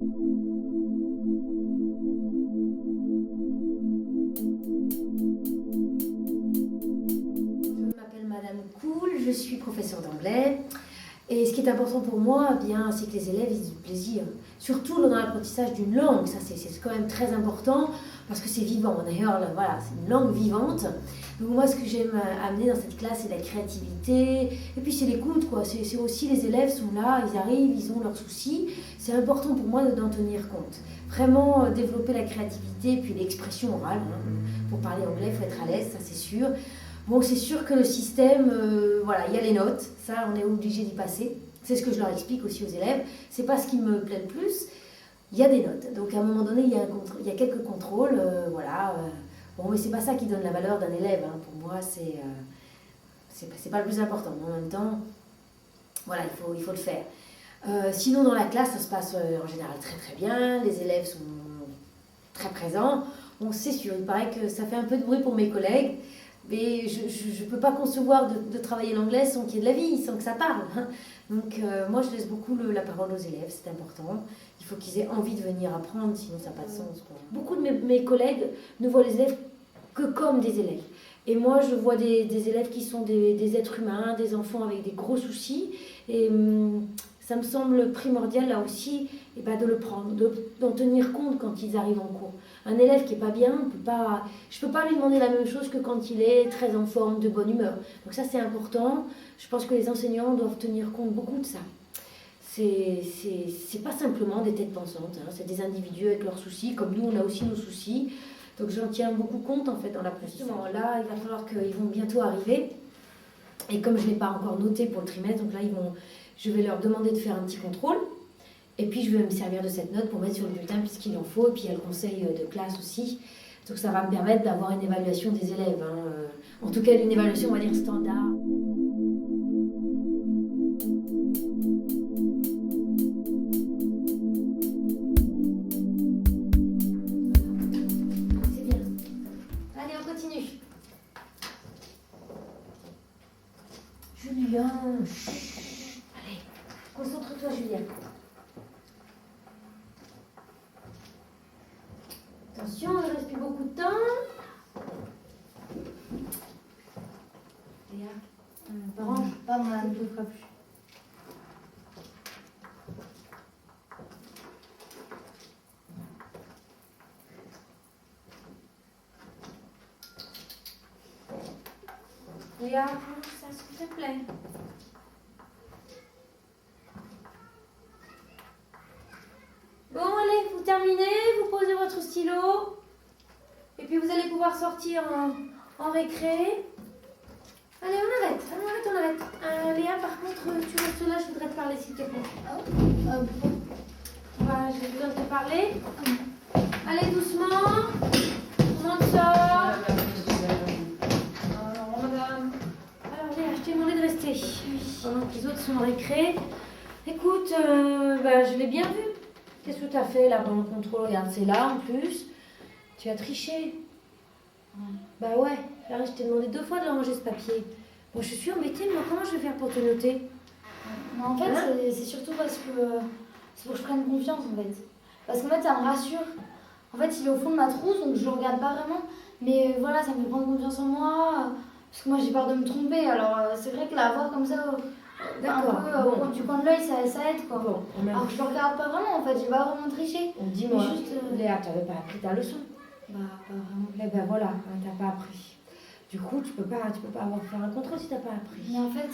Je m'appelle Madame Cool, je suis professeure d'anglais. Et ce qui est important pour moi, eh bien, c'est que les élèves aient du plaisir. Surtout dans l'apprentissage d'une langue, ça c'est quand même très important parce que c'est vivant. D'ailleurs, voilà, c'est une langue vivante. Donc moi, ce que j'aime amener dans cette classe, c'est la créativité. Et puis c'est l'écoute, quoi. C'est aussi les élèves sont là, ils arrivent, ils ont leurs soucis. C'est important pour moi d'en tenir compte. Vraiment développer la créativité et puis l'expression orale. Pour parler anglais, il faut être à l'aise, ça c'est sûr. Bon, c'est sûr que le système, voilà, il y a les notes, ça on est obligé d'y passer. C'est ce que je leur explique aussi aux élèves. C'est pas ce qui me plaît le plus. Il y a des notes. Donc à un moment donné, il y a quelques contrôles, voilà. Bon, mais c'est pas ça qui donne la valeur d'un élève. Hein. Pour moi, c'est pas le plus important. Mais en même temps, voilà, il faut le faire. Sinon, dans la classe, ça se passe en général très très bien. Les élèves sont très présents. Bon, c'est sûr, il paraît que ça fait un peu de bruit pour mes collègues. Mais je ne peux pas concevoir de travailler l'anglais sans qu'il y ait de la vie, sans que ça parle. Hein. Donc moi, je laisse beaucoup la parole aux élèves, c'est important. Il faut qu'ils aient envie de venir apprendre, sinon ça n'a pas de sens. Quoi. Beaucoup de mes collègues ne voient les élèves que comme des élèves. Et moi, je vois des élèves qui sont des êtres humains, des enfants avec des gros soucis. Et ça me semble primordial, là aussi, et ben, de le prendre, d'en tenir compte quand ils arrivent en cours. Un élève qui n'est pas bien, je ne peux pas lui demander la même chose que quand il est très en forme, de bonne humeur. Donc ça, c'est important. Je pense que les enseignants doivent tenir compte beaucoup de ça. C'est pas simplement des têtes pensantes, hein. C'est des individus avec leurs soucis, comme nous, on a aussi nos soucis. Donc j'en tiens beaucoup compte, en fait, dans l'apprentissage. Là, il va falloir qu'ils vont bientôt arriver. Et comme je ne l'ai pas encore noté pour le trimestre, donc là, je vais leur demander de faire un petit contrôle. Et puis, je vais me servir de cette note pour mettre sur le bulletin puisqu'il en faut. Et puis, il y a le conseil de classe aussi. Donc, ça va me permettre d'avoir une évaluation des élèves. Hein. En tout cas, une évaluation, on va dire, standard. C'est bien. Allez, on continue. Julien, chut. Allez, concentre-toi, Julien. Attention, il ne reste plus beaucoup de temps. Léa, Pas moi, ne le fera plus. Léa, ça s'il te plaît. Bon, allez, vous terminez, vous posez votre stylo. Et puis vous allez pouvoir sortir en récré. Allez, on arrête. Léa, par contre, tu restes là, je voudrais te parler, s'il te plaît. Voilà, j'ai besoin de te parler. Allez, doucement. Tout le monde sort. Alors, madame. Alors, Léa, je t'ai demandé de rester pendant que les autres sont en récré. Écoute, je l'ai bien vu. Qu'est-ce que tu as fait là dans le contrôle? Regarde, c'est là en plus. Tu as triché. Bah ouais, là, je t'ai demandé 2 fois de ranger ce papier. Bon, je suis embêtée, mais comment je vais faire pour te noter? Non, en fait, c'est surtout parce que c'est pour que je prenne confiance en fait. Parce qu'en fait, ça me rassure. En fait, il est au fond de ma trousse, donc je le regarde pas vraiment. Mais voilà, ça me fait prendre confiance en moi. Parce que moi, j'ai peur de me tromper. Alors, c'est vrai que la voir comme ça, d'accord, un peu du coin de l'œil, ça aide quoi. Bon, alors que je le regarde pas vraiment, en fait, j'ai pas vraiment triché. Dis-moi, juste, Léa, tu n'avais pas appris ta leçon? Bah, pas vraiment. Eh ben voilà, tu n'as pas appris. Du coup, tu peux pas avoir faire un contrôle si tu n'as pas appris. Mais en fait,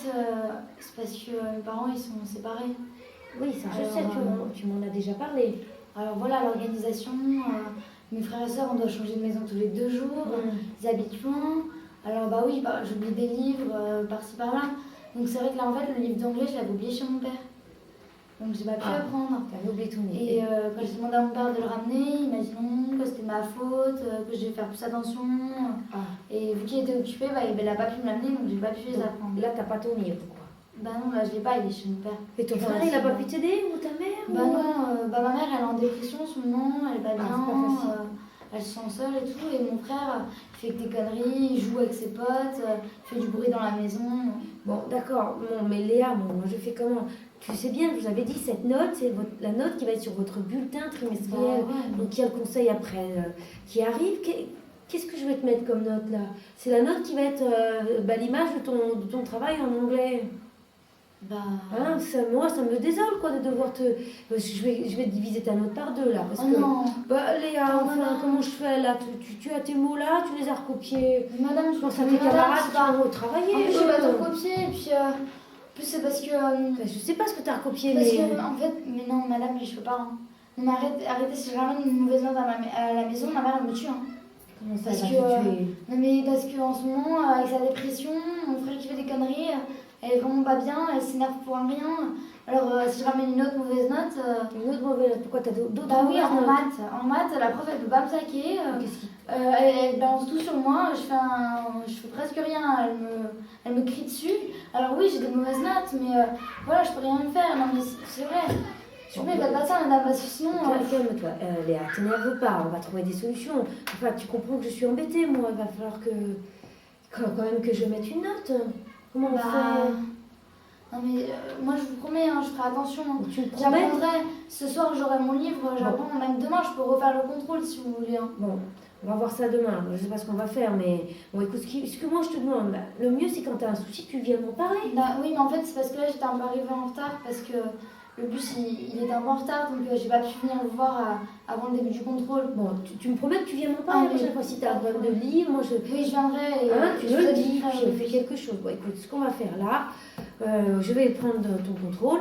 c'est parce que mes parents, ils sont séparés. Oui, ça je sais, tu m'en as déjà parlé. Alors voilà, l'organisation, mes frères et sœurs, on doit changer de maison tous les 2 jours, ils habitent loin. Alors bah oui, j'oublie des livres par-ci par-là. Donc c'est vrai que là, en fait, le livre d'anglais, je l'avais oublié chez mon père. Donc j'ai pas pu apprendre. T'avais oublié ton livre. Et quand j'ai demandé à mon père de le ramener, il m'a dit non, que c'était ma faute, que je devais faire plus attention. Et vu qu'il était occupé, il n'a pas pu me l'amener, donc j'ai pas pu les apprendre. Là, t'as pas ton livre, quoi. Bah non, là je l'ai pas, il est chez mon père. Et ton frère, il a pas pu t'aider, ou ta mère? Bah non, ma mère, elle est en dépression en ce moment, elle est pas bien. elle se sent seule et tout. Et mon frère, il fait que des conneries, il joue avec ses potes, il fait du bruit dans la maison. Bon, d'accord, bon, mais Léa, moi je fais comment? Tu sais bien, je vous avais dit, cette note, c'est la note qui va être sur votre bulletin trimestriel. Ouais. Donc il y a le conseil après qui arrive. Qu'est-ce que je vais te mettre comme note là? C'est la note qui va être l'image de ton travail en anglais. Bah. Hein, moi, ça me désole quoi de devoir te. Je vais diviser ta note par deux là. Parce Oh que, non. bah, Léa, Oh, enfin, madame. comment je fais là? Tu as tes mots là, tu les as recopiés. Madame, je Je pense à mais tes madame, camarades c'est qui pas. vont En travailler. plus, je vais pas te copier. Et puis, en plus, c'est parce que. Ben, je sais pas ce que tu as recopié, Parce mais. que, en fait, mais non, madame, je peux pas. Hein. Non, mais arrêtez, si je ramène une mauvaise note à la maison, ma mère, elle me tue. Hein. Comment ça Parce va que, te tuer? non, mais parce qu'en ce moment, avec sa dépression, mon frère qui fait des conneries, elle est vraiment pas bien, elle s'énerve pour rien. Alors, si je ramène une autre mauvaise note. Une autre mauvaise note? Pourquoi t'as d'autres Bah oui, mauvaises en notes? maths. En maths, la prof, elle peut pas me saquer. Qu'est-ce qui. Elle balance tout sur moi, je fais presque rien, elle me crie dessus. Alors oui, j'ai des mauvaises notes, mais voilà, je peux rien faire. Non, mais c'est vrai. Je ne faites pas ça, madame, parce que sinon. Calme-toi, Léa, t'énerve pas, on va trouver des solutions. Enfin, tu comprends que je suis embêtée, moi, il va falloir quand même que je mette une note. Comment on Bah, fait? non, mais moi, je vous promets, hein, je ferai attention. Hein. Tu me promets? J'apprendrai. Ce soir, j'aurai mon livre, j'apprends. Même demain, je peux refaire le contrôle si vous voulez. Hein. Bon, on va voir ça demain. Je sais pas ce qu'on va faire, mais bon, écoute, ce que moi je te demande, le mieux c'est quand t'as un souci, tu viens m'en parler. Bah, oui, mais en fait, c'est parce que là, j'étais un peu arrivée en retard, parce que le bus, il était un peu en retard, donc j'ai pas pu venir vous voir avant le début du contrôle. Bon, tu me promets que tu viens m'en parler la prochaine fois. Si t'as un problème de livre, moi je. Oui, je viendrai et Hein, tu je me le vous dis, expliquerai, puis on oui. fait quelque chose. Bon, écoute, ce qu'on va faire là, je vais prendre ton contrôle,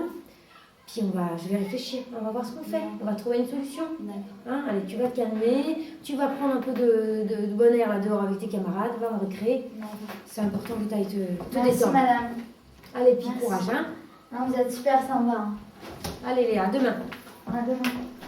puis je vais réfléchir, on va voir ce qu'on fait, on va trouver une solution. D'accord. Hein, allez, tu vas te calmer, tu vas prendre un peu de bon air là dehors avec tes camarades, va en récré. D'accord. C'est important que tu ailles te Merci, détendre. madame. Allez, puis Merci. courage, hein. Non, vous êtes super sympa. Hein. Allez Léa, à demain. À demain.